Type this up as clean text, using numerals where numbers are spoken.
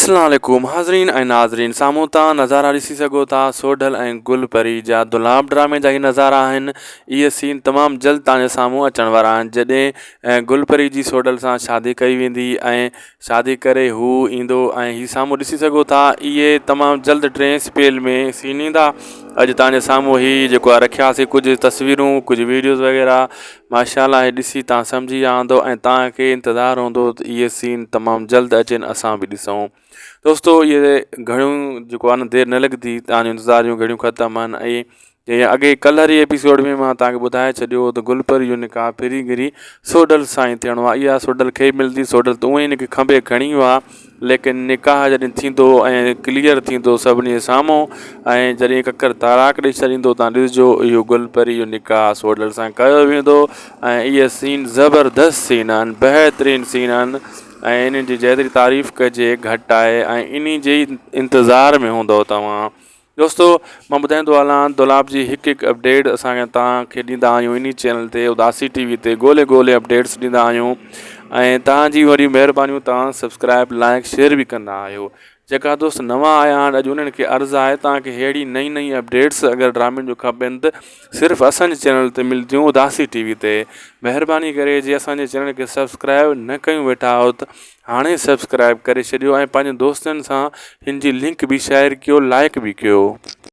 अस्सलाम वालेकुम हाज़रीन ऐं नाज़रीन। साम्हूं तव्हां नज़ारा ॾिसी सघो था सोढल ऐं गुलपरी जा दुलाब ड्रामे जा ही नज़ारा आहिनि। इहे सीन तमामु जल्द तव्हांजे साम्हूं अचण वारा आहिनि। जॾहिं गुलपरी जी सोढल सां शादी कई वेंदी ऐं शादी करे हू ईंदो ऐं हीउ साम्हूं ॾिसी सघो था इहे तमामु जल्द टें स्पेल में सीन ईंदा। अॼु तव्हांजे साम्हूं ही जेको आहे रखियासीं कुझु तस्वीरूं कुझु वीडियोज़ वग़ैरह। माशाअल्लाह हे ॾिसी तव्हां सम्झी विया हूंदो ऐं तव्हांखे इंतज़ारु हूंदो त इहे सीन तमामु जल्द अचनि असां बि ॾिसूं। दोस्तो ये घणियूं जेको आहे न देरि न लॻंदी, तव्हांजो इंतज़ार जूं घणियूं ख़तमु आहिनि। ऐं अॻे कल्ह वारी एपिसोड में मां तव्हांखे ॿुधाए छॾियो त गुलपरी जो निकाह फिरी गिरी सोढल सां ई थियणो आहे। इहा सोढल खे मिलंदी, सोढल त उहे हिनखे खंभे खणी वियो आहे, लेकिन निकाह जॾहिं थींदो ऐं क्लियर थींदो सभिनी जे साम्हूं ऐं जॾहिं ककर ताराक ॾेई छॾींदो तव्हां ॾिसिजो इहो गुलपरी जो निकाह सोढल सां कयो वेंदो। ऐं इहे सीन ज़बरदस्त सीन आहिनि, बहितरीनु सीन आहिनि ऐं इन्हनि जी जेतिरी तारीफ़ कजे घटि आहे ऐं इन जे इंतज़ार में हूंदव तव्हां। दोस्तो मां ॿुधाईंदो हलां दुलाब जी हिकु हिकु अपडेट असांखे तव्हांखे ॾींदा आहियूं इन चैनल ते उदासी टीवी ते ॻोल्हे अपडेट्स ॾींदा आहियूं ऐं तव्हांजी वरी महिरबानियूं तव्हां सब्सक्राइब लाइक शेयर बि कंदा आहियो। जेका दोस्त नवां आया आहिनि अॼु उन्हनि खे अर्ज़ु आहे तव्हांखे अहिड़ी नई नई अपडेट्स अगरि ड्रामनि जो खपनि त सिर्फ़ु असांजे चैनल ते मिलंदियूं उदासी टीवी ते। महिरबानी करे जे असांजे चैनल खे सब्सक्राइब न कयूं वेठा आहियो त हाणे सब्सक्राइब करे छॾियो ऐं पंहिंजे दोस्तनि सां हिन जी लिंक बि शेयर कयो, लाइक बि कयो।